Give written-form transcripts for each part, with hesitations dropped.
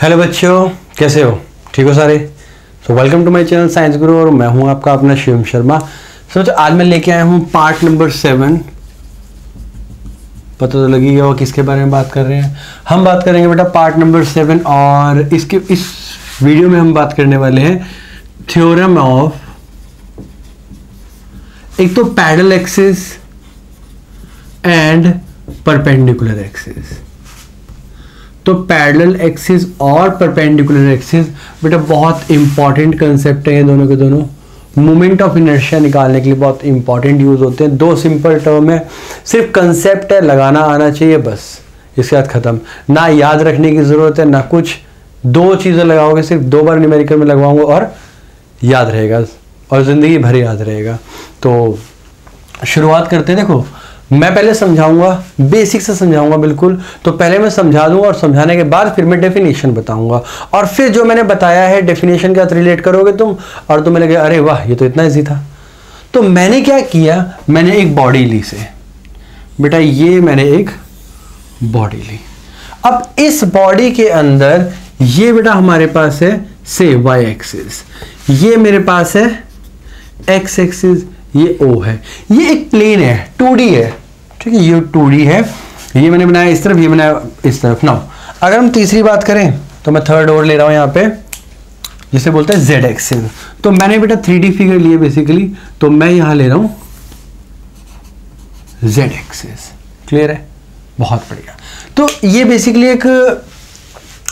Hello बच्चों, कैसे हो? ठीक हो सारे? So welcome to my channel science Guru और मैं हूं आपका अपना शिवम शर्मा। तो आज मैं लेके आया हूं पार्ट नंबर 7। पता तो लगी गया किसके बारे में बात कर रहे हैं। हम बात करेंगे बेटा पार्ट नंबर 7 और इस वीडियो में हम बात करने वाले हैं थ्योरम ऑफ एक तो parallel axis and perpendicular axis. तो पैरेलल एक्सिस और परपेंडिकुलर एक्सिस बेटा बहुत इंपॉर्टेंट कंसेप्ट है। ये दोनों के दोनों मोमेंट ऑफ इनर्शिया निकालने के लिए बहुत इंपॉर्टेंट यूज होते हैं। दो सिंपल टर्म है, सिर्फ कंसेप्ट है, लगाना आना चाहिए बस, इसके बाद खत्म। ना याद रखने की जरूरत है ना कुछ। दो चीजें लगाओगे, सिर्फ 2 बार न्यूमेरिकल में लगवाऊंगा और याद रहेगा और जिंदगी भर याद रहेगा। तो शुरुआत करते हैं। देखो मैं पहले समझाऊंगा, बेसिक से समझाऊंगा बिल्कुल। तो पहले मैं समझा दूंगा और समझाने के बाद फिर मैं डेफिनेशन बताऊंगा और फिर जो मैंने बताया है डेफिनेशन के साथ रिलेट करोगे तुम और तुम्हें लगे अरे वाह ये तो इतना इजी था। तो मैंने क्या किया, मैंने एक बॉडी ली से बेटा, ये मैंने एक बॉडी ली। अब इस बॉडी के अंदर ये बेटा हमारे पास है से वाई एक्सिस, ये मेरे पास है एक्स एक्सिस, ये O है। ये एक प्लेन है, 2D है, ठीक है, ये 2D है। ये मैंने बनाया इस तरफ, ये बनाया इस तरफ। नाउ अगर हम तीसरी बात करें तो मैं थर्ड और ले रहा हूं यहां पे, जिसे बोलते हैं Z एक्सिस। तो मैंने बेटा 3D फिगर लिए बेसिकली, तो मैं यहां ले रहा हूं Z एक्सिस। क्लियर है? बहुत बढ़िया। तो ये बेसिकली एक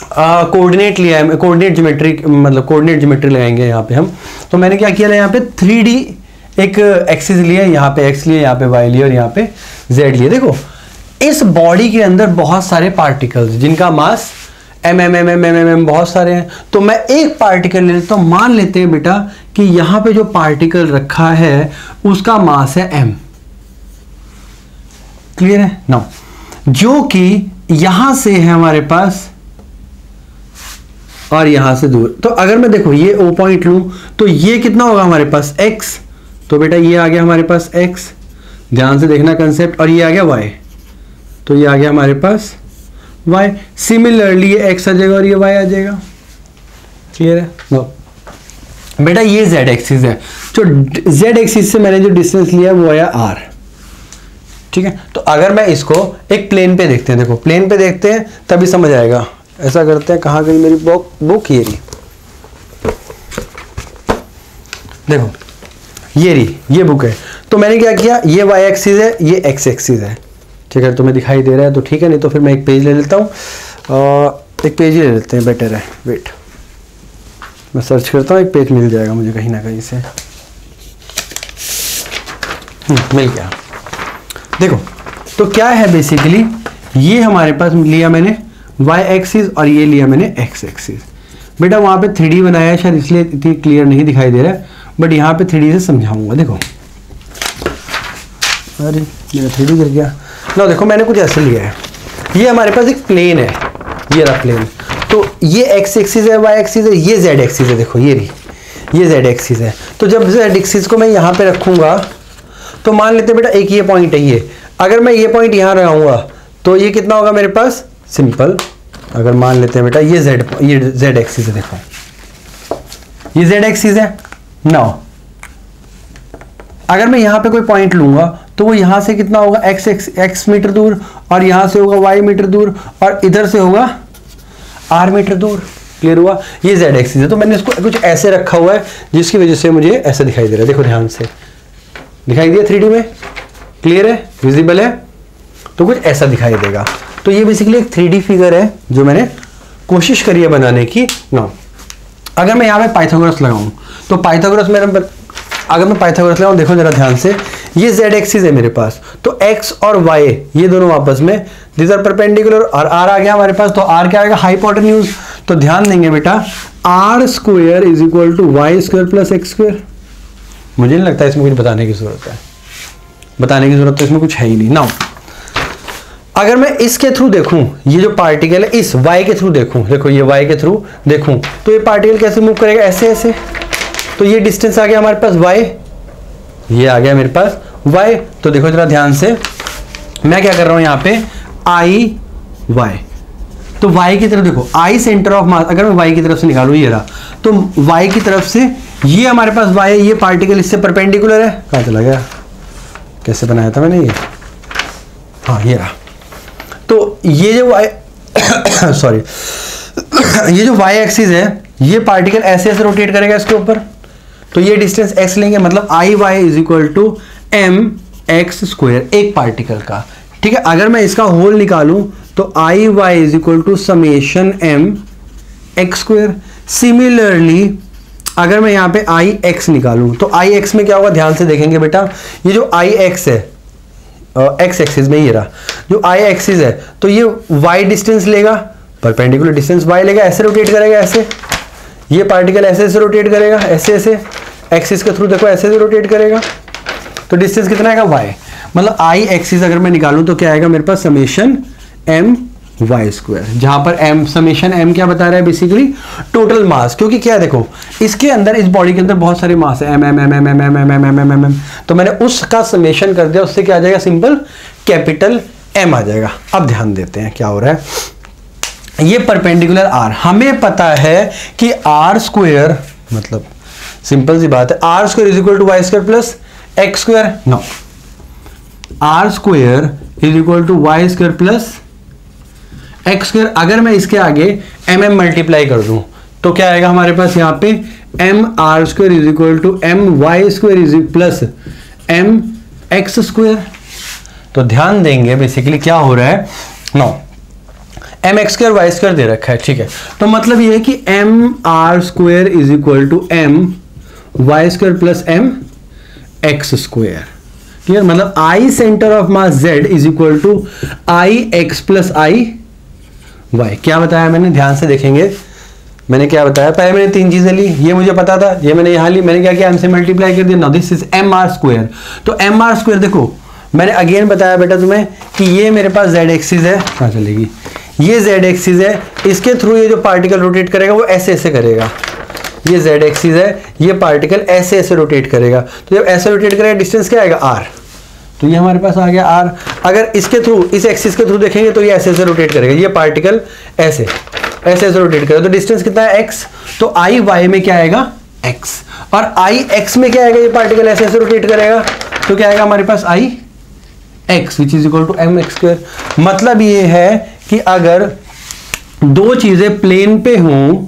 कोऑर्डिनेट लिया है, कोऑर्डिनेट ज्योमेट्री, मतलब कोऑर्डिनेट ज्योमेट्री लगाएंगे यहां पे हम। तो मैंने क्या किया, यहां पे 3D एक एक्सिस लिया, यहाँ पे एक्स लिए, यहाँ पे वाई लिए और यहाँ पे जेड लिए। देखो इस बॉडी के अंदर बहुत सारे पार्टिकल्स जिनका मास एम बहुत सारे हैं। तो मैं एक पार्टिकल ले लेता हूँ। मान लेते हैं बेटा कि यहाँ पे जो पार्टिकल रखा है उसका मास है एम। क्लियर है? नाउ जो कि यहां से है हमारे पास और यहां से दूर। तो अगर मैं देखो ये O पॉइंट लूं तो ये कितना होगा हमारे पास x। तो बेटा ये आ गया हमारे पास x, ध्यान से देखना कंसेप्ट, और ये आ गया y, तो ये आ गया हमारे पास y। सिमिलरली ये x आ जाएगा और ये y आ जाएगा। क्लियर है? नो बेटा ये z एक्सिस है। जो z एक्सिस से मैंने जो डिस्टेंस लिया वो आया r। ठीक है, तो अगर मैं इसको एक प्लेन पे देखते हैं, देखो प्लेन पे देखते हैं तभी समझ आएगा। ऐसा करते हैं, कहाँ गई मेरी बुक, ये रही, देखो ये रही, ये बुक है। तो मैंने क्या किया, ये y एक्सिस है, ये x एक्सिस है। ठीक है, तुम्हें दिखाई दे रहा है तो ठीक है, नहीं तो फिर मैं एक पेज ले लेता हूँ। एक पेज ही ले लेते हैं, बेटर है। वेट, मैं सर्च करता हूँ, एक पेज मिल जाएगा मुझे कहीं ना कहीं से। मिल गया। देखो तो क्या है बेसिकली, ये हमारे पास लिया मैंने y एक्सिस और ये लिया मैंने x एक्सिस। बेटा वहां पे 3D बनाया है, शायद इसलिए इतनी क्लियर नहीं दिखाई दे रहा है, बट यहाँ पे 3D से समझाऊंगा। देखो अरे मेरा 3D गिर गया ना। देखो मैंने कुछ ऐसे लिया है, ये हमारे पास एक प्लेन है, ये रहा प्लेन। तो ये x एक्सिस है, y एक्सिस है, ये z एक्सिस है। देखो ये रही, ये z एक्सिस है। तो जब z एक्सिस को मैं यहाँ पे रखूंगा तो मान लेते बेटा एक ये पॉइंट है, ये अगर मैं ये पॉइंट यहाँ लगाऊंगा तो ये कितना होगा मेरे पास, सिंपल। अगर मान लेते हैं बेटा ये z एक्सिस है, देखो ये z एक्सिस है। नाउ अगर मैं यहां पे कोई पॉइंट लूंगा तो वो यहां से कितना होगा, x मीटर दूर, और यहां से होगा y मीटर दूर, और इधर से होगा r मीटर दूर। क्लियर हुआ? ये z एक्सिस है। तो मैंने इसको कुछ ऐसे रखा हुआ है जिसकी वजह से मुझे ऐसा दिखाई दे रहा है। देखो ध्यान से दिखाई दिया 3D में, क्लियर है, विजिबल है, तो कुछ ऐसा दिखाई देगा। तो ये बेसिकली एक 3D फिगर है जो मैंने कोशिश करी है बनाने की। नाउ अगर मैं यहाँ पे पाइथागोरस लगाऊं तो पाइथागोरस अगर मैं पाइथागोरस लगाऊं, देखो जरा ध्यान से, ये z एक्सिस है मेरे पास, तो x और y ये दोनों आपस में दिस आर परपेंडिकुलर, और r आ गया हमारे पास। तो r क्या आएगा, हाइपोटेन्यूज। तो ध्यान देंगे बेटा, r square is equal to Y square plus X square. मुझे नहीं लगता इसमें कुछ बताने की जरूरत है, बताने की जरूरत तो इसमें कुछ है ही नहीं। नाउ अगर मैं इसके थ्रू देखूं, ये जो पार्टिकल है इस y के थ्रू देखूं, देखो ये y के थ्रू देखूं, तो ये पार्टिकल कैसे मूव करेगा, ऐसे ऐसे। तो ये डिस्टेंस आ गया हमारे पास y, ये आ गया मेरे पास y। तो देखो जरा ध्यान से, मैं क्या कर रहा हूं यहाँ पे, i y, तो y की तरफ देखो, I सेंटर ऑफ मास अगर मैं y की तरफ से निकालू, ये रहा, तो y की तरफ से ये हमारे पास y है, ये पार्टिकल इससे परपेंडिकुलर है, कहाँ चला गया, कैसे बनाया था मैंने ये, हाँ ये रहा। तो ये जो y सॉरी ये जो y एक्सिस है, ये पार्टिकल ऐसे ऐसे रोटेट करेगा इसके ऊपर, तो ये डिस्टेंस x लेंगे, मतलब I Y is equal to M X square एक पार्टिकल का, ठीक है। अगर मैं इसका होल निकालूं तो I Y is equal to summation M X square. Similarly अगर मैं यहां पे आई एक्स निकालूं तो आई एक्स में क्या होगा, ध्यान से देखेंगे बेटा, ये जो आई एक्स है एक्स एक्सिस में, ये रहा जो आई एक्सिस है, तो ये y डिस्टेंस लेगा, परपेंडिकुलर डिस्टेंस y लेगा, ऐसे रोटेट करेगा, ऐसे ये पार्टिकल ऐसे ऐसे रोटेट करेगा, ऐसे ऐसे एक्सिस के थ्रू देखो ऐसे ऐसे रोटेट करेगा, तो डिस्टेंस कितना आएगा y, मतलब आई एक्सिस अगर मैं निकालूं तो क्या आएगा मेरे पास, समेशन एम वाई स्क्वायर, जहां पर m समेशन m क्या बता रहा है, बेसिकली टोटल मास, क्योंकि क्या है देखो इसके अंदर, इस बॉडी के अंदर बहुत सारे मास है, m, तो मैंने उसका समेशन कर दिया, उससे क्या आ जाएगा, सिंपल कैपिटल M आ जाएगा। अब ध्यान देते हैं क्या हो रहा है, ये परपेंडिकुलर R, हमें पता है कि R स्क्वायर, मतलब सिंपल सी बात है, R square is equal to Y square plus X square, no, R square is equal to Y square plus X square. अगर मैं इसके आगे एम मल्टीप्लाई कर दूं तो क्या आएगा हमारे पास, यहाँ पे M R square is equal to M Y square is plus M X square. तो ध्यान देंगे बेसिकली क्या हो रहा है, no, M X square Y square दे रखा है, ठीक है, तो मतलब ये है कि M R square is equal to M Y square plus M X square, clear, मतलब I centre of mass z is equal to I X plus I Y. क्या बताया मैंने, ध्यान से देखेंगे, मैंने क्या बताया, पहले मैंने तीन चीजें ली, ये मुझे पता था, ये मैंने यहां ली, मैंने क्या किया, एम से मल्टीप्लाई कर दिया, now this is M R square. तो एम आर स्क्वायर देखो मैंने अगेन बताया बेटा तुम्हें कि ये मेरे पास z एक्सिस है, कहां चलेगी, ये z एक्सिस है, इसके थ्रू ये जो पार्टिकल रोटेट करेगा वो ऐसे ऐसे करेगा, ये z एक्सिस है, ये पार्टिकल ऐसे ऐसे रोटेट करेगा, तो जब ऐसे रोटेट करेगा डिस्टेंस क्या आएगा, r, तो ये हमारे पास आ गया r। अगर इसके थ्रू, इस एक्सिस के थ्रू देखेंगे तो ये ऐसे ऐसे रोटेट करेगा, ये पार्टिकल ऐसे ऐसे ऐसे रोटेट करेगा, तो डिस्टेंस कितना है x, तो आई वाई में क्या आएगा x, और आई एक्स में क्या आएगा, ये पार्टिकल ऐसे ऐसे रोटेट करेगा, तो क्या आएगा हमारे पास I X which is equal to M X square. मतलब ये है कि अगर दो चीजें प्लेन पे हों,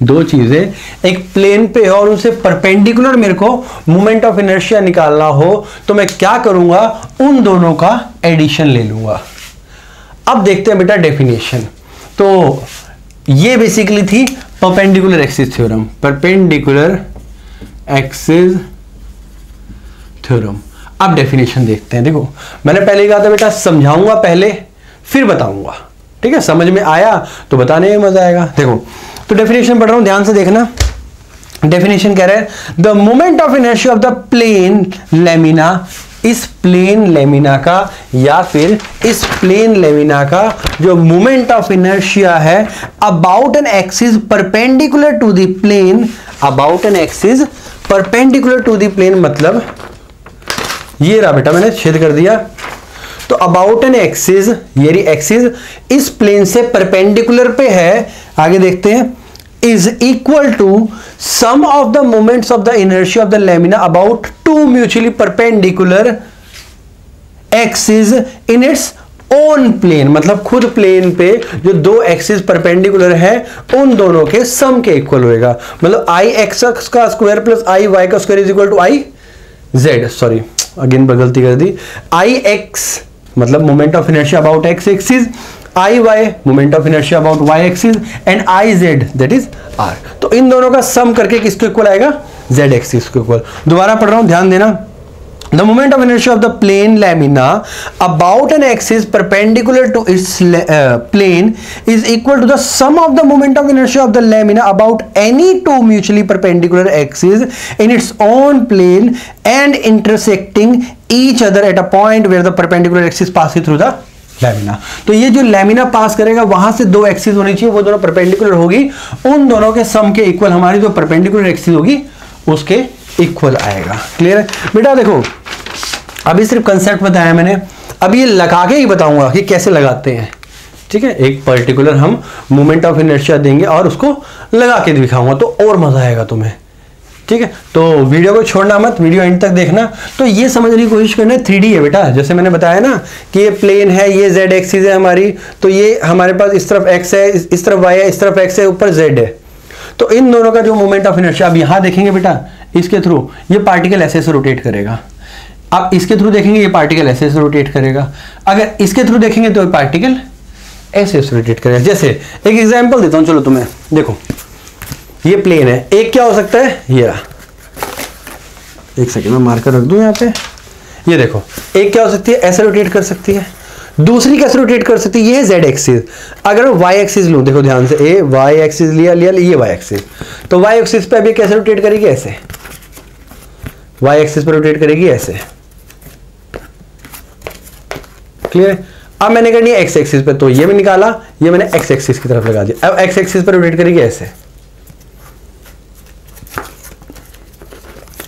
दो चीजें एक प्लेन पे हो और उनसे परपेंडिकुलर मेरे को मोमेंट ऑफ इनर्शिया निकालना हो, तो मैं क्या करूंगा, उन दोनों का एडिशन ले लूंगा। अब देखते हैं बेटा डेफिनेशन। तो ये बेसिकली थी perpendicular axis theorem, perpendicular axis theorem. अब डेफिनेशन देखते हैं। देखो मैंने पहले कहा था बेटा समझाऊंगा पहले फिर बताऊंगा, ठीक है, समझ में आया तो बताने में मजा आएगा। देखो तो डेफिनेशन पढ़ रहा हूं, ध्यान से देखना। डेफिनेशन कह रहा है the moment of inertia of the plane lamina, इस प्लेन लेमिना का या फिर इस प्लेन लेमिना का जो मोमेंट ऑफ इनर्शिया है about an axis perpendicular to the plane, about an axis perpendicular to the plane, मतलब ये रहा बेटा मैंने छेद कर दिया। तो अबाउट एन एक्सिस, ये एक्सिस इस प्लेन से परपेंडिकुलर पे है, आगे देखते हैं, is equal to sum of the moments of the inertia of the lamina about two mutually perpendicular axes in its own plane, मतलब खुद प्लेन पे जो दो एक्सिस परपेंडिकुलर है उन दोनों के सम के इक्वल होएगा। मतलब आई एक्स का स्क्वायर प्लस आई वाई का square is equal to I Z, sorry again गलती कर दी, आई एक्स मतलब moment of inertia about X axis, I Y moment of inertia about Y axis, and I Z that is R. तो इन दोनों का सम करके किसके इक्वल आएगा, जेड एक्सिस के इक्वल। दोबारा पढ़ रहा हूं, ध्यान देना। The moment of inertia of the plane lamina about an axis perpendicular to its plane is equal to the sum of the moment of inertia of the lamina about any two mutually perpendicular axis in its own plane and intersecting each other at a point where the perpendicular axis passing through the lamina. तो ये जो lamina पास करेगा वहां से दो axis होनी चाहिए, वो दोनों परपेंडिकुलर होगी, उन दोनों के सम के इक्वल हमारी जो परपेंडिकुलर एक्सिस होगी उसके इक्वल आएगा। क्लियर है बेटा। देखो अभी सिर्फ कंसेप्ट बताया मैंने, अब ये लगा के ही बताऊंगा कि कैसे लगाते हैं, ठीक है, एक पर्टिकुलर हम मोमेंट ऑफ इनर्शिया देंगे और उसको लगा के दिखाऊंगा तो और मजा आएगा तुम्हें। ठीक है, तो वीडियो को छोड़ना मत, वीडियो एंड तक देखना। तो ये समझने की कोशिश करना, 3D है बेटा, जैसे मैंने बताया ना कि ये प्लेन है, ये z एक्सिस है हमारी, तो ये हमारे पास इस तरफ x है, इस तरफ y है, इस तरफ x है, ऊपर z है। तो इन दोनों का जो मोमेंट ऑफ इनर्शिया, अब यहां देखेंगे बेटा इसके थ्रू ये पार्टिकल ऐसे से रोटेट करेगा, अब इसके थ्रू देखेंगे ये पार्टिकल ऐसे से रोटेट करेगा, अगर इसके थ्रू देखेंगे तो ये पार्टिकल ऐसे से रोटेट करेगा। जैसे एक एग्जांपल देता हूं, चलो तुम्हें, देखो ये प्लेन है, एक क्या हो सकता है, ये रहा, एक सेकंड में मार्कर रख दूं यहां पे, ये देखो एक क्या हो सकती है, ऐसे रोटेट कर सकती है, दूसरी कैसे रोटेट कर सकती है, ये z एक्सिस। अगर मैं y एक्सिस लूं, देखो ध्यान से, ए y एक्सिस लिया, ये y एक्सिस, तो y एक्सिस पे अभी कैसे रोटेट करेगी, ऐसे, y एक्सिस पर रोटेट करेगी ऐसे, क्लियर। अब मैंने करनी है x एक्सिस पे, तो ये भी निकाला, ये मैंने x एक्सिस की तरफ लगा दिया, अब x एक्सिस पर रोटेट करेगी ऐसे,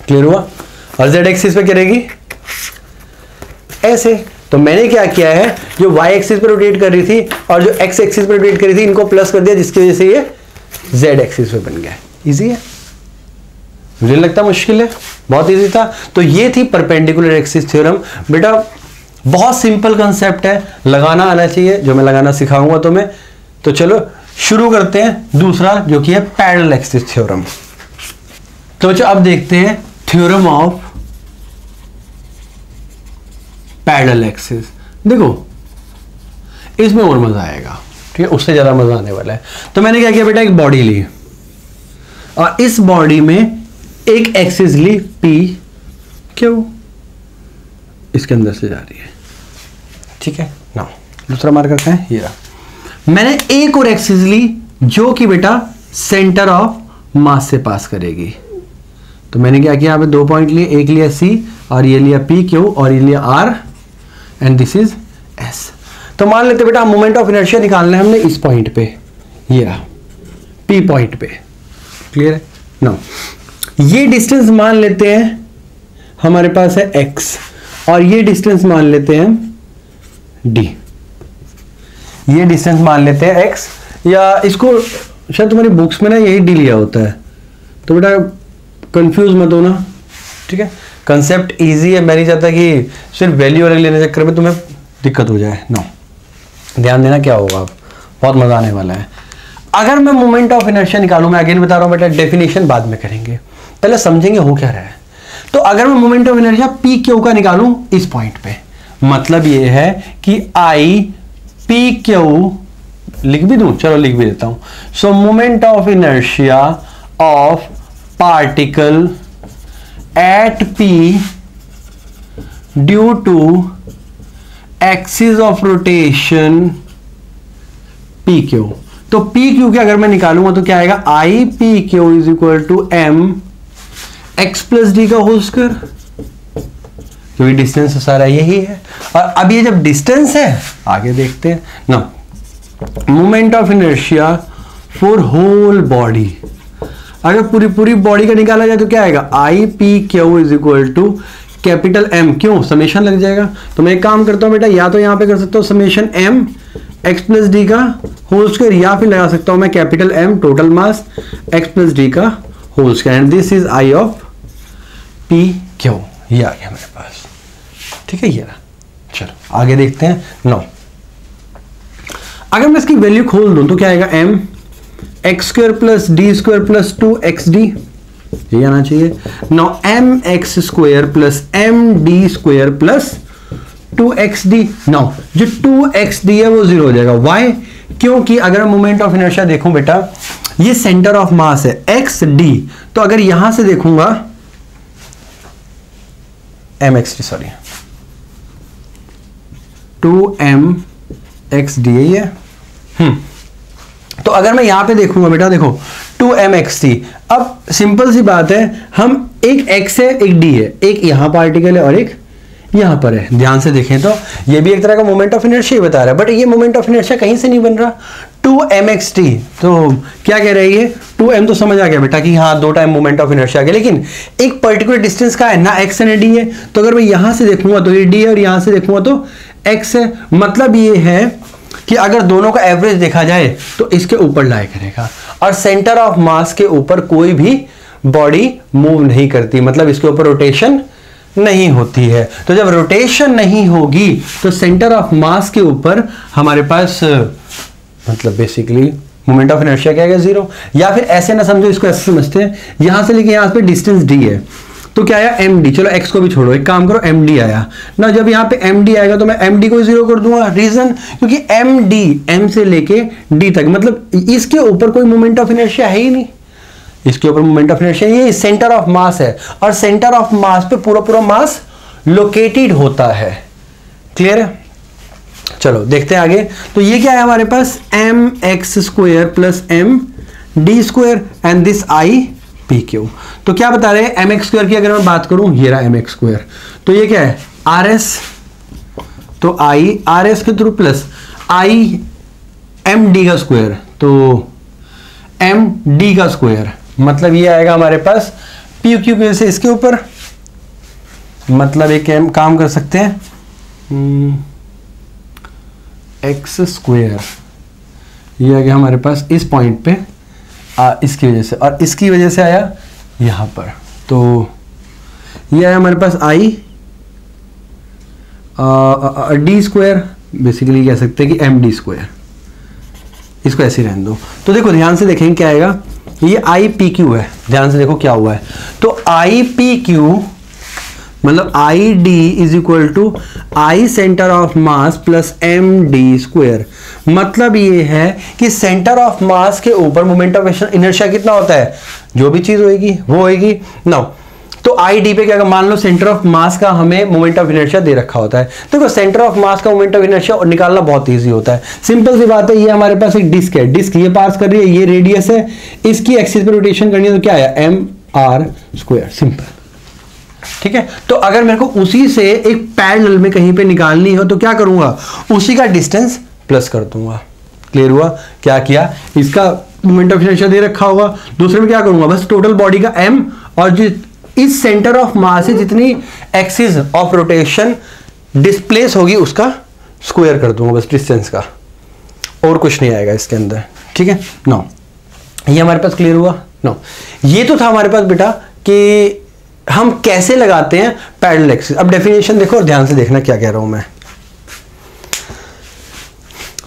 क्लियर हुआ। और z एक्सिस पे करेगी ऐसे। तो मैंने क्या किया है, जो y एक्सिस पे रोटेट कर रही थी और जो x एक्सिस पे रोटेट कर रही थी, इनको प्लस कर दिया, जिसकी वजह से ये z एक्सिस पे बन गया। इजी है, मुझे लगता मुश्किल है, बहुत इजी था। तो ये थी परपेंडिकुलर एक्सिस थ्योरम। बेटा बहुत सिंपल कंसेप्ट है, लगाना आना चाहिए, जो मैं लगाना सिखाऊंगा तुम्हें। तो चलो शुरू करते हैं दूसरा, जो कि है पैरेलल एक्सिस थ्योरम। तो अब देखते हैं थ्योरम ऑफ पैरेलल एक्सिस। देखो इसमें और मजा आएगा, ठीक है, उससे ज्यादा मजा आने वाला है। तो मैंने क्या किया बेटा, एक बॉडी ली और इस बॉडी में एक एक्सिस ली P क्यों, इसके अंदर से जा रही है, ठीक है ना। दूसरा मार्कर का है, ये रहा। मैंने एक और एक्सिस ली जो कि बेटा सेंटर ऑफ मास से पास करेगी। तो मैंने क्या किया, यहाँ पे 2 पॉइंट लिए, एक लिया C और ये लिया PQ और ये लिया R and this is S। तो मान लेते बेटा मोमेंट ऑफ इनर्शिया निकालना है हमने इस पॉइंट पे, ये रहा P पॉइंट पे, क्लियर है ना। ये डिस्टेंस मान लेते हैं हमारे पास है x और ये डिस्टेंस मान लेते हैं d, ये डिस्टेंस मान लेते हैं x, या इसको शायद तुम्हारी बुक्स में ना यही d लिया होता है, तो बेटा कंफ्यूज मत होना, ठीक है। कंसेप्ट इजी है, मैं नहीं चाहता कि सिर्फ वैल्यू अलग लेने के चक्कर में तुम्हें दिक्कत हो जाए, नो। ध्यान देना क्या होगा, बहुत मजा आने वाला है। अगर मैं मोमेंट ऑफ इनर्शिया निकालूं, मैं अगेन बता रहा हूं बेटा, डेफिनेशन बाद में करेंगे, पहले समझेंगे हो क्या रहा है। तो अगर मैं moment of inertia P Q का निकालूं इस पॉइंट पे, मतलब ये है कि आई पी क्यू, लिख भी दूं, चलो लिख भी देता हूं। So moment of inertia of particle at P due to axis of rotation P Q. तो पी क्यू के अगर मैं निकालूंगा तो क्या आएगा, I P Q is equal to M X plus D का होल स्क्वायर, क्योंकि डिस्टेंस सारा यही है। और अब ये जब डिस्टेंस है, आगे देखते हैं ना, moment of inertia for whole body, अगर पूरी बॉडी का निकाला जाए तो क्या आएगा, I P Q is equal to capital M, क्यों समेशन लग जाएगा। तो मैं एक काम करता हूं बेटा, या तो यहां पे कर सकता हूं summation M X plus D का होल स्क्वायर, या फिर लगा सकता हूं मैं capital M total mass X plus D का whole square, and this is I of P Q. ये आ गया मेरे पास, ठीक है, ये रहा। चलो आगे देखते हैं। 9 अगर मैं इसकी वैल्यू खोल दूं तो क्या आएगा, M X square plus D square plus 2xd, ये आना चाहिए। Now M X square plus M D square plus 2xd। Now जो 2xd है वो 0 हो जाएगा, वाई, क्योंकि अगर मोमेंट ऑफ इनर्शिया देखूं बेटा, ये सेंटर ऑफ मास है xd, तो अगर यहां से देखूंगा mxd, सॉरी 2mxd है ये। तो अगर मैं यहां पे देखूंगा बेटा, देखो 2mxt, अब सिंपल सी बात है, हम एक x है एक d है, एक यहां पार्टिकल है और एक यहां पर है। ध्यान से देखें तो ये भी एक तरह का मोमेंट ऑफ इनर्शिया बता रहा है, बट ये मोमेंट ऑफ इनर्शिया कहीं से नहीं बन रहा। 2mxt, तो क्या कह रही है, 2m तो समझ आ गया बेटा कि हाँ 2 टाइम मोमेंट ऑफ इनर्शिया आ गया, लेकिन एक पर्टिकुलर डिस्टेंस का है ना, x है ना d है। तो अगर मैं यहां से देखूंगा तो ये d है और यहां से देखूंगा तो x है, मतलब ये है कि अगर दोनों का एवरेज देखा जाए तो इसके ऊपर लाई करेगा, और सेंटर ऑफ मास के ऊपर कोई भी बॉडी मूव नहीं करती, मतलब इसके ऊपर रोटेशन नहीं होती है। तो जब रोटेशन नहीं होगी तो सेंटर ऑफ मास के ऊपर हमारे पास मतलब बेसिकली मोमेंट ऑफ इनर्शिया क्या है, जीरो। या फिर ऐसे ना समझो, इसको ऐसे समझते हैं, यहां से लेके यहां पे डिस्टेंस डी है, तो क्या आया md, चलो x को भी छोड़ो, एक काम करो md आया ना, जब यहाँ पे md आएगा तो मैं md को जीरो कर दूंगा। रीजन, क्योंकि md m से लेके d तक, मतलब इसके ऊपर कोई मोमेंट ऑफ इनर्शिया है ही नहीं, इसके ऊपर मोमेंट ऑफ इनर्शिया, ये सेंटर ऑफ मास है, और सेंटर ऑफ मास पे पूरा पूरा मास लोकेटेड होता है। क्लियर है? चलो देखते हैं आगे। तो ये क्या है हमारे पास, M X square plus M D square and this I P Q. तो क्या बता रहे हैं, एम एक्स स्क्वायर की अगर मैं बात करूं, ये रहा एम एक्स स्क्वायर, तो ये क्या है आर एस, तो आई आर एस के through plus I M D का स्क्वायर, तो एम डी का स्क्वायर, मतलब ये आएगा हमारे पास पी क्यू की वजह से इसके ऊपर, मतलब एक काम कर सकते हैं एक्स स्क्वायर, ये आ गया हमारे पास इस पॉइंट पे इसकी वजह से, और इसकी वजह से आया यहां पर, तो ये आया हमारे पास आई डी स्क्वायर, बेसिकली कह सकते हैं कि एम डी स्क्वायर, इसको ऐसे रहने दो। तो देखो ध्यान से देखेंगे क्या आएगा, ये आई पी क्यू है, ध्यान से देखो क्या हुआ है, तो आई पी क्यू मतलब I D is equal to I centre of mass plus M D square. मतलब ये है कि सेंटर ऑफ मास के ऊपर मोमेंट ऑफ इनर्शिया कितना होता है, जो भी चीज होएगी वो होएगी ना। तो आई डी पे क्या, मान लो सेंटर ऑफ मास का हमें मोमेंट ऑफ इनर्शिया दे रखा होता है, देखो सेंटर ऑफ मास का मोमेंट ऑफ इनर्शिया निकालना बहुत इजी होता है, सिंपल सी बात है। ये हमारे पास एक डिस्क है, डिस्क ये पास कर रही है, ये रेडियस है, इसकी एक्सिस पे रोटेशन करनी है, तो क्या आया एम आर स्क्वायर, सिंपल। ठीक है, तो अगर मेरे को उसी से एक पैरेलल में कहीं पे निकालनी हो तो क्या करूंगा, उसी का डिस्टेंस प्लस कर दूंगा। क्लियर हुआ? क्या किया, इसका मोमेंट ऑफ इनर्शिया दे रखा होगा, दूसरे में क्या करूंगा, बस टोटल बॉडी का m, और जो इस सेंटर ऑफ मास से जितनी एक्सिस ऑफ रोटेशन डिस्प्लेस होगी उसका स्क्वायर कर दूंगा, बस डिस्टेंस का, और कुछ नहीं आएगा इसके अंदर। ठीक है, नो ये हमारे पास क्लियर हुआ। नो ये तो था हमारे पास बेटा कि हम कैसे लगाते हैं पैरेलल एक्सिस। अब डेफिनेशन देखो और ध्यान से देखना क्या कह रहा हूं मैं।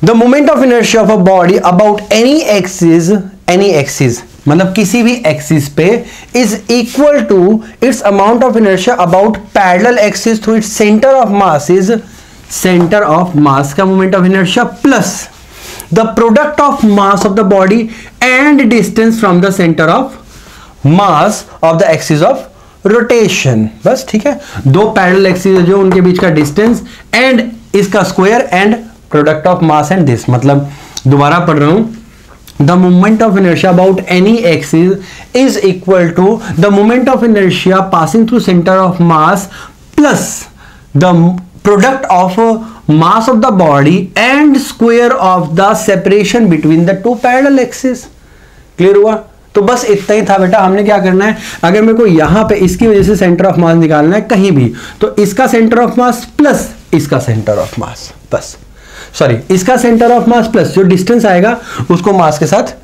The moment of inertia of a body about any axis मतलब किसी भी एक्सिस पे is equal to its amount of inertia about parallel axis through its centre of mass, is centre of mass का moment of inertia plus the product of mass of the body and distance from the centre of mass of the axis of rotation. बस ठीक है, दो parallel axis जो उनके बीच का distance and इसका square and product of mass and this, मतलब दोबारा पढ़ रहा हूं, the moment of inertia about any axis is equal to the moment of inertia passing through center of mass plus the product of mass of the body and square of the separation between the two parallel axes। Clear हुआ? तो बस इतना ही था बेटा। हमने क्या करना है, अगर मेरे को यहां पे इसकी वजह से सेंटर ऑफ मास निकालना है कहीं भी, तो इसका सेंटर ऑफ मास प्लस इसका सेंटर ऑफ मास, बस सॉरी इसका सेंटर ऑफ मास प्लस जो डिस्टेंस आएगा उसको मास के साथ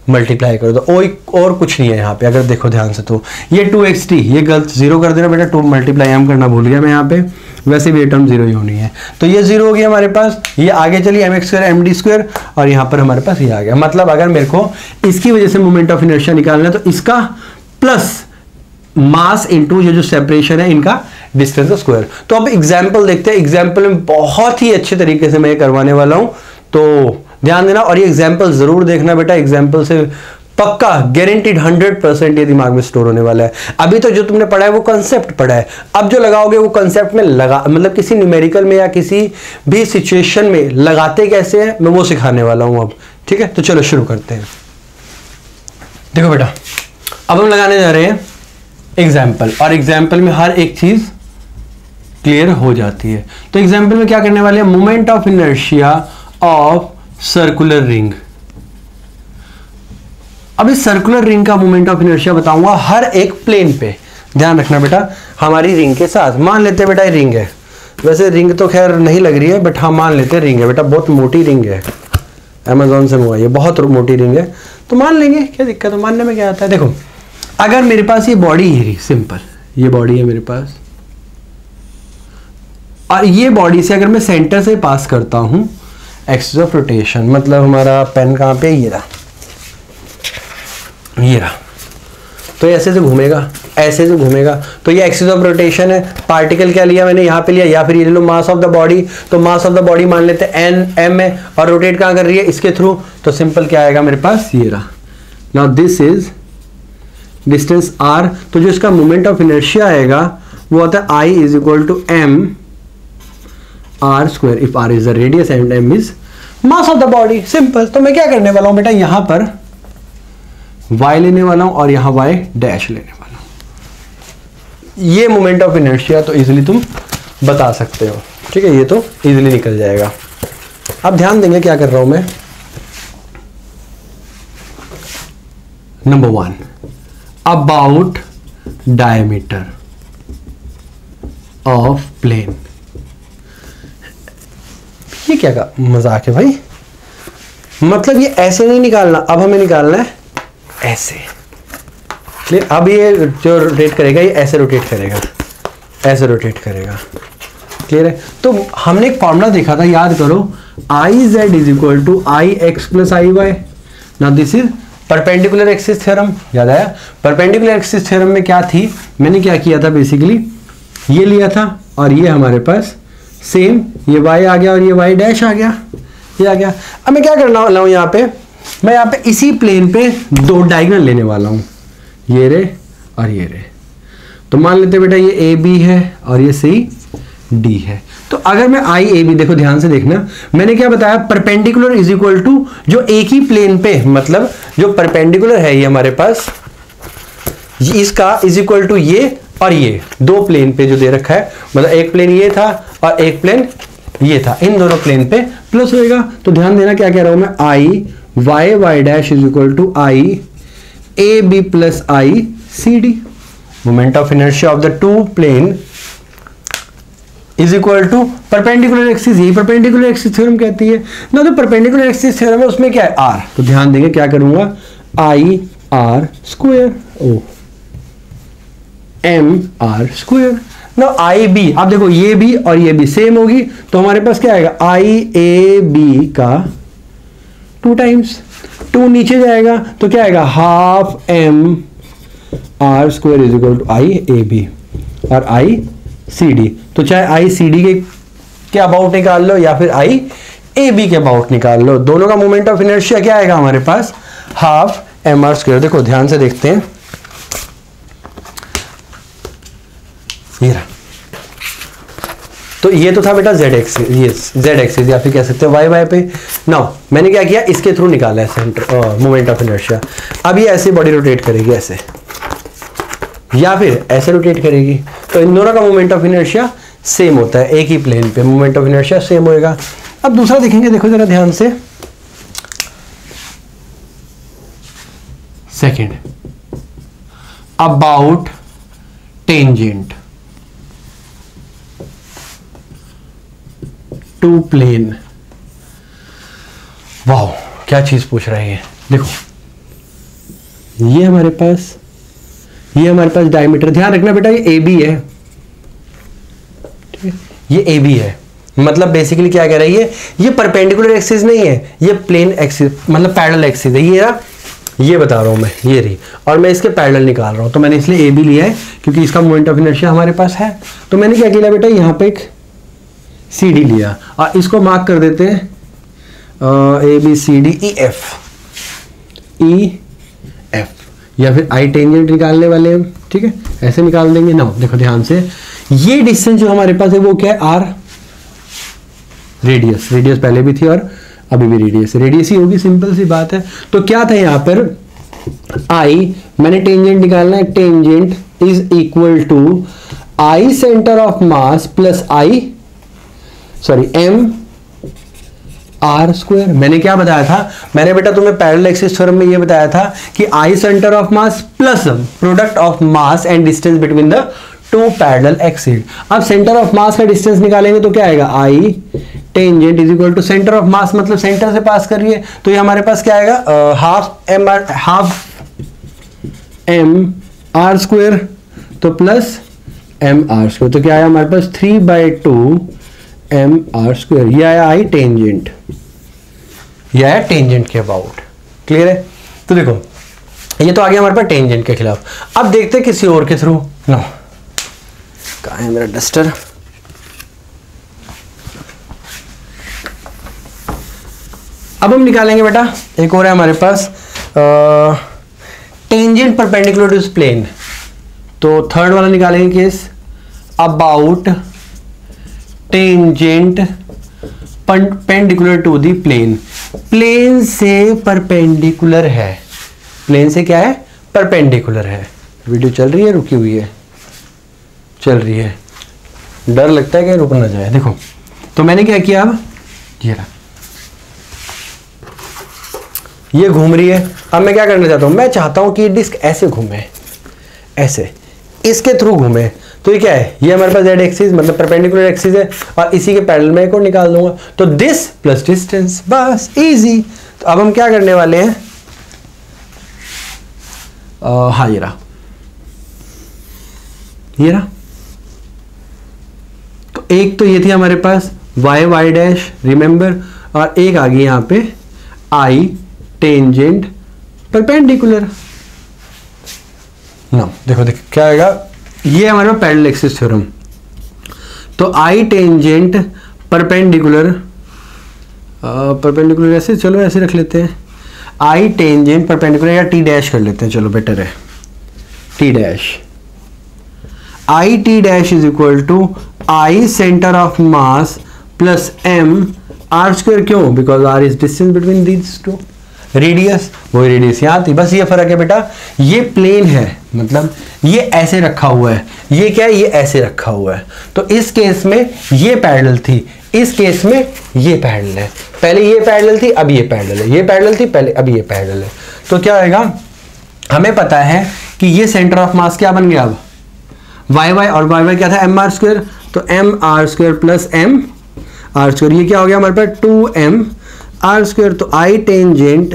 मल्टीप्लाई कर दो, और कुछ नहीं है यहाँ पे। अगर देखो ध्यान से तो ये 2xt, ये गलत जीरो कर देना बेटा, 2 मल्टीप्लाई एम करना भूल गया मैं यहाँ पे, वैसे भी ये टर्म जीरो ही होनी है, तो ये जीरो हो गया हमारे पास। ये आगे चलिए M X square M D square, और यहाँ पर हमारे पास ये आ गया। मतलब अगर मेरे को इसकी वजह से मोमेंट ऑफ इनर्शिया निकालना है तो इसका प्लस मास इंटू ये जो सेपरेशन है इनका डिस्टेंस स्क्वायर। तो अब एग्जाम्पल देखते हैं, एग्जाम्पल में बहुत ही अच्छे तरीके से मैं ये करवाने वाला हूं, तो ध्यान देना और ये एग्जाम्पल जरूर देखना बेटा। एग्जाम्पल से पक्का गारंटीड 100% ये दिमाग में स्टोर होने वाला है। अभी तो जो तुमने पढ़ा है वो कंसेप्ट पढ़ा है, अब जो लगाओगे वो कंसेप्ट में लगा, मतलब किसी न्यूमेरिकल में या किसी भी सिचुएशन में लगाते कैसे हैं मैं वो सिखाने वाला हूं अब। ठीक है, तो चलो शुरू करते हैं। देखो बेटा, अब हम लगाने जा रहे हैं एग्जाम्पल, और एग्जाम्पल में हर एक चीज क्लियर हो जाती है। तो एग्जाम्पल में क्या करने वाले हैं, moment of inertia of circular ring. अब इस सर्कुलर रिंग का मोमेंट ऑफ इनर्शिया बताऊंगा हर एक प्लेन पे। ध्यान रखना बेटा, हमारी रिंग के साथ मान लेते हैं बेटा ये रिंग है, वैसे रिंग तो खैर नहीं लग रही है, बट हाँ मान लेते हैं रिंग है बेटा, बहुत मोटी रिंग है, अमेजोन से मंगाई है, बहुत मोटी रिंग है, तो मान लेंगे, क्या दिक्कत है, मानने में क्या आता है। देखो अगर मेरे पास ये बॉडी है, सिंपल ये बॉडी है मेरे पास, और ये बॉडी से अगर मैं सेंटर से पास करता हूं एक्सिस ऑफ रोटेशन, मतलब हमारा पेन कहां पे, ये रहा, ये रहा, तो ऐसे से घूमेगा, ऐसे से घूमेगा, तो ये एक्सिस ऑफ रोटेशन है। पार्टिकल क्या लिया मैंने, यहाँ पे लिया, या फिर ये ले लो मास ऑफ द बॉडी, तो मास ऑफ द बॉडी मान लेते हैं एन एम है, और रोटेट कहाँ कर रही है, इसके थ्रू, तो सिंपल क्या आएगा मेरे पास, ये रहा। Now this is distance r, तो जो इसका मोमेंट ऑफ इनर्शिया आएगा वो होता है I is equal to m r square, if r is the radius and m is mass of the body. Simple. तो मैं क्या करने वाला हूं बेटा, यहां पर y लेने वाला हूं और यहां y डैश लेने वाला हूं। ये मोमेंट ऑफ इनर्शिया तो इजीली तुम बता सकते हो, ठीक है, ये तो इजीली निकल जाएगा। अब ध्यान देंगे क्या कर रहा हूं मैं। Number 1, about diameter of plane. ये क्या का मजाक है भाई, मतलब ये ऐसे नहीं निकालना, अब हमें निकालना है ऐसे। क्लियर। अब ये जो रोटेट करेगा ये ऐसे रोटेट करेगा, ऐसे रोटेट करेगा। क्लियर है। तो हमने एक फॉर्मूला देखा था, याद करो, I Z is equal to I X plus I Y. Now this is perpendicular axis theorem. याद आया। परपेंडिकुलर एक्सिस थ्योरम में क्या थी, मैंने क्या किया था, बेसिकली ये लिया था और ये हमारे पास सेम, ये y आ गया और ये y डैश आ गया, ये आ गया। अब मैं क्या करने वाला हूं, यहाँ पे मैं यहाँ पे इसी प्लेन पे दो डायगोनल लेने वाला हूं, ये रे और ये रे। तो मान लेते बेटा ये ए बी है और ये सी डी है। तो अगर मैं आई ए बी, देखो ध्यान से देखना, मैंने क्या बताया, परपेंडिकुलर इज इक्वल टू जो एक ही प्लेन पे, मतलब जो परपेंडिकुलर है ये हमारे पास, इसका इज इक्वल टू ये और ये दो प्लेन पे जो दे रखा है, मतलब एक प्लेन ये था और एक प्लेन ये था, इन दोनों प्लेन पे प्लस होएगा। तो ध्यान देना क्या कह रहा हूं मैं, I Y Y dash is equal to I A B plus I C D. Moment of inertia of the two plane is equal to perpendicular axis, यही परपेंडिकुलर एक्सिस थ्योरम कहती है ना। तो परपेंडिकुलर एक्सिस थ्योरम है, उसमें क्या है, are. तो ध्यान देंगे क्या करूंगा, I R square O M R square. ना आई बी, आप देखो ये भी और ये भी सेम होगी, तो हमारे पास क्या आएगा, आई ए बी का 2 टाइम्स, 2 नीचे जाएगा तो क्या आएगा, half M R square is equal to I A B और आई सी डी। तो चाहे आई सी डी के अबाउट निकाल लो या फिर आई ए बी के अबाउट निकाल लो, दोनों का मोमेंट ऑफ इनर्शिया क्या आएगा हमारे पास, हाफ एम आर स्क्वायर। देखो ध्यान से देखते हैं, ये रहा। तो ये तो था बेटा जेड एक्सिस, ये जेड एक्सिस या फिर कह सकते हो वाई वाई पे। नाउ मैंने क्या किया, इसके थ्रू निकाला है सेंटर मोमेंट ऑफ इनर्शिया। अब ये ऐसे बॉडी रोटेट करेगी ऐसे, या फिर ऐसे रोटेट करेगी, तो इन दोनों का मोमेंट ऑफ इनर्शिया सेम होता है, एक ही प्लेन पे मोमेंट ऑफ इनर्शिया सेम होएगा। अब दूसरा देखेंगे, देखो जरा ध्यान से, second, about tangent to plane. Wow क्या चीज पूछ रहे हैं। देखो ये हमारे पास डायमीटर, ध्यान रखना बेटा ये ए बी है, ठीक है, ये ए बी है, मतलब बेसिकली क्या कह रही है, ये परपेंडिकुलर एक्सिस नहीं है, ये प्लेन एक्सिस मतलब पैरेलल एक्सिस है। ये बता रहा हूं मैं, ये रही, और मैं इसके पैरेलल निकाल रहा हूं, तो मैंने इसलिए ए बी लिया है क्योंकि इसका मोमेंट ऑफ इनर्शिया हमारे पास है। तो मैंने क्या किया बेटा, यहां पे एक सी डी लिया और इसको मार्क कर देते हैं A B C D E F, या फिर आई टेंजेंट निकालने वाले हैं, ठीक है, ऐसे निकाल देंगे ना। देखो ध्यान से, ये डिस्टेंस जो हमारे पास है वो क्या है, आर, रेडियस पहले भी थी और अभी भी रेडियस ही होगी, सिंपल सी बात है। तो क्या था यहाँ पर, आई, मैंने टेंजेंट निकालना है, tangent is equal to I centre of mass plus I M R square. मैंने क्या बताया था, मैंने बेटा तुम्हें पैरेलल एक्सिस थ्योरम में ये बताया था कि I centre of mass plus product of mass and distance between the two parallel axis. अब सेंटर ऑफ मास का डिस्टेंस निकालेंगे तो क्या आएगा, I tangent is equal to centre of mass, मतलब सेंटर से पास कर रही है, तो ये हमारे पास क्या आएगा, हाफ एम आर स्क्वायर तो प्लस एम आर स्क्वायर, तो क्या आया हमारे पास 3/2 एम आर स्क्वायर। ये आया आई टेंजेंट, ये आया टेंजेंट के अबाउट। क्लियर है? तो देखो ये तो आ गया हमारे पास टेंजेंट के खिलाफ। अब देखते हैं किसी और के थ्रू। नो, कहाँ है मेरा डस्टर? अब हम निकालेंगे बेटा, एक और है हमारे पास टेंजेंट परपेंडिकुलर टू प्लेन। तो थर्ड वाला निकालेंगे case, about tangent perpendicular to the plane. Plane से परपेंडिकुलर है, प्लेन से क्या है, परपेंडिकुलर है। वीडियो चल रही है, रुकी हुई है? चल रही है। डर लगता है कि रुक ना जाए। देखो तो मैंने क्या किया, अब ये रहा, ये घूम रही है। अब मैं क्या करना चाहता हूं, मैं चाहता हूं कि ये डिस्क ऐसे घूमे, ऐसे इसके थ्रू घूमे। तो ये क्या है, ये हमारे पास जेड एक्सिस मतलब परपेंडिकुलर एक्सिस है, और इसी के पैरेलल में एक और निकाल दूंगा, तो दिस प्लस डिस्टेंस, बस इजी। तो अब हम क्या करने वाले हैं, हाँ ये रहा, ये रहा। तो एक तो ये थी हमारे पास वाई वाई डैश, रिमेंबर, और एक आ गई यहां पे आई टेंजेंट परपेंडिकुलर। ना देखो क्या आएगा, ये हमारे पास पैरेलल एक्सिस थ्योरम। तो आई टेंजेंट परपेंडिकुलर, परपेंडिकुलर ऐसे, चलो ऐसे रख लेते हैं, आई टेंजेंट परपेंडिकुलर, या टी डैश कर लेते हैं, चलो बेटर है T dash. I T dash is equal to I centre of mass plus M R square. क्यों? Because R is distance between these two. Radius, वही रेडियस यहाँ थी, बस ये फर्क है बेटा, ये प्लेन है, मतलब ये ऐसे रखा हुआ है, ये क्या है, ये ऐसे रखा हुआ है। तो इस केस में ये पैरेलल थी, इस केस में ये पैरेलल है। पहले ये पैरेलल थी, अब ये पैरेलल है, ये पैरेलल थी पहले, अब ये पैरेलल है। तो क्या आएगा, हमें पता है कि ये सेंटर ऑफ मास क्या बन गया, अब वाई वाई, और वाई वाई क्या था, एम आर स्क्वायर, तो M R square plus M R square, ये क्या हो गया हमारे पास 2m आर स्क्वायर। तो I tangent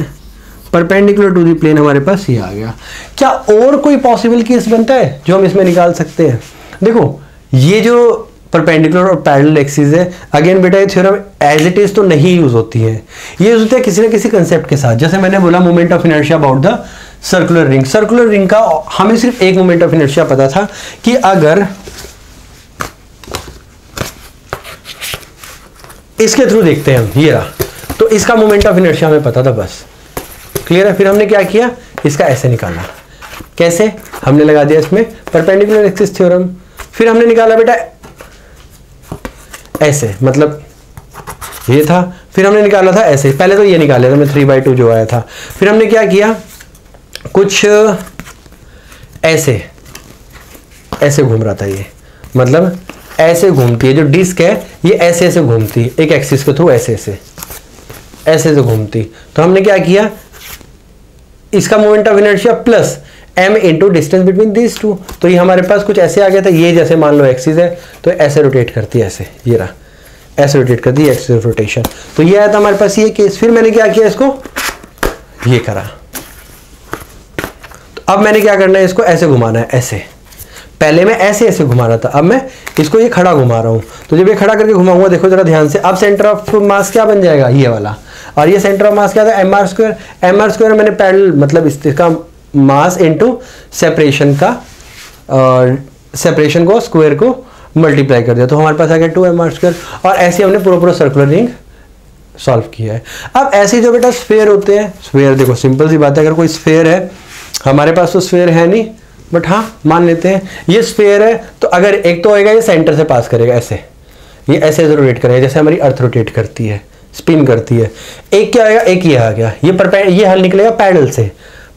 perpendicular to the plane हमारे पास ये आ गया। क्या और कोई पॉसिबल केस बनता है जो हम इसमें निकाल सकते हैं? देखो ये जो परपेंडिकुलर और पैरेलल एक्सिस है, अगेन बेटा ये थ्योरम एज इट इज तो नहीं यूज होती है, ये यूज होती है किसी न किसी कंसेप्ट के साथ। जैसे मैंने बोला moment of inertia about the circular ring, circular ring का हमें सिर्फ एक मोमेंट ऑफ इनर्शिया पता था कि अगर इसके थ्रू देखते हैं हम, ये रहा, तो इसका मोमेंट ऑफ इनर्शिया हमें पता था, बस क्लियर है। फिर हमने क्या किया, इसका ऐसे निकाला, कैसे, हमने लगा दिया इसमें परपेंडिकुलर एक्सिस थ्योरम। फिर हमने निकाला बेटा ऐसे, मतलब ये था, फिर हमने निकाला था ऐसे, पहले तो ये निकाले थे मैं 3/2 जो आया था। फिर हमने क्या किया, कुछ ऐसे ऐसे घूम रहा था ये, मतलब ऐसे घूमती है जो डिस्क है, ये ऐसे ऐसे घूमती है एक एक्सिस के थ्रू, ऐसे ऐसे ऐसे ऐसे घूमती। तो हमने क्या किया, इसका moment of inertia plus m into distance between this two, तो ये हमारे पास कुछ ऐसे आ गया था। ये जैसे मान लो एक्सिस है तो ऐसे रोटेट करती है, ऐसे, ये रहा, ऐसे रोटेट करती है, एक्सिस ऑफ रोटेशन। तो ये आया था हमारे पास ये केस। फिर मैंने क्या किया, इसको ये करा। तो अब मैंने क्या करना है, इसको ऐसे घुमाना है, ऐसे। पहले मैं ऐसे ऐसे घुमा रहा था, अब मैं इसको ये खड़ा घुमा रहा हूं। तो जब ये खड़ा करके घुमाऊंगा, देखो जरा ध्यान से, अब सेंटर ऑफ मास क्या बन जाएगा, ये वाला, और ये सेंटर ऑफ मास क्या था, M R square. M R square मैंने पैरेलल, मतलब इसका मास इनटू सेपरेशन का, और सेपरेशन को स्क्वायर को मल्टीप्लाई कर दिया, तो हमारे पास आ गया 2m आर स्क्वायर। और ऐसे हमने पूरा सर्कुलर रिंग सॉल्व किया है। अब ऐसे जो बेटा स्फेयर होते हैं, स्फेयर देखो सिंपल सी बात है, अगर कोई स्फेयर है, हमारे पास तो स्फेयर है नहीं, बट हाँ मान लेते हैं ये स्फेयर है, तो अगर एक तो होएगा ये सेंटर से पास करेगा, ऐसे ये ऐसे रोटेट करेगा, जैसे हमारी अर्थ रोटेट करती है, स्पिन करती है। एक क्या आएगा, एक ये आ गया, ये हल निकलेगा पैरेलल से,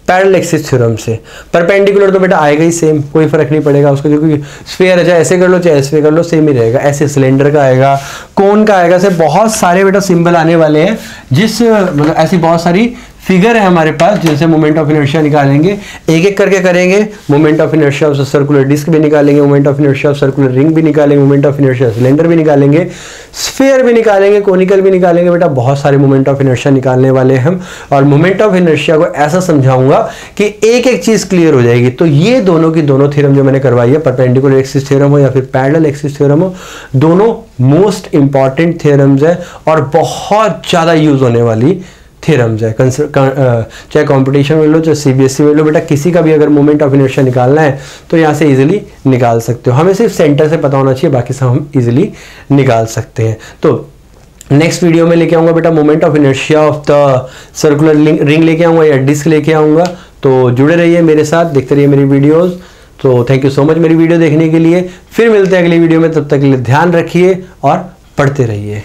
पैरेलल एक्सिस थ्योरम से। परपेंडिकुलर तो बेटा आएगा ही सेम, कोई फर्क नहीं पड़ेगा उसको, क्योंकि स्फेयर है, चाहे ऐसे कर लो चाहे ऐसे कर लो, सेम ही रहेगा। ऐसे सिलेंडर का आएगा, कोन का आएगा, से बहुत सारे बेटा सिंबल आने वाले हैं, जिस मतलब ऐसी बहुत सारी फिगर है हमारे पास जिनसे मोमेंट ऑफ इनर्शिया निकालेंगे, एक एक करके करेंगे। Moment of inertia of circular disc भी निकालेंगे, moment of inertia of circular ring भी निकालेंगे, मोमेंट ऑफ इनर्शिया सिलेंडर भी निकालेंगे, स्फीयर भी निकालेंगे, कोनिकल भी निकालेंगे। बेटा बहुत सारे मोमेंट ऑफ इनर्शिया निकालने वाले हम, और मोमेंट ऑफ इनर्शिया को ऐसा समझाऊंगा कि एक एक चीज क्लियर हो जाएगी। तो ये दोनों की दोनों थ्योरम जो मैंने करवाई है, परपेंडिकुलर एक्सिस थ्योरम हो या फिर पैरेलल एक्सिस थ्योरम हो, दोनों मोस्ट इंपॉर्टेंट थ्योरम्स है और बहुत ज्यादा यूज होने वाली थ्योरम्स है। चाहे कंपटीशन में लो, चाहे सीबीएसई में लो, बेटा किसी का भी अगर मोमेंट ऑफ इनर्शिया निकालना है तो यहाँ से इजीली निकाल सकते हो। हमें सिर्फ सेंटर से पता होना चाहिए, बाकी सब हम इजीली निकाल सकते हैं। तो नेक्स्ट वीडियो में लेके आऊंगा बेटा moment of inertia of the circular ring लेके आऊंगा या डिस्क लेके आऊंगा। तो जुड़े रहिए मेरे साथ, देखते रहिए मेरी वीडियोस। तो थैंक यू सो मच मेरी वीडियो देखने के लिए। फिर मिलते हैं अगली वीडियो में, तब तक के लिए ध्यान रखिए और पढ़ते रहिए।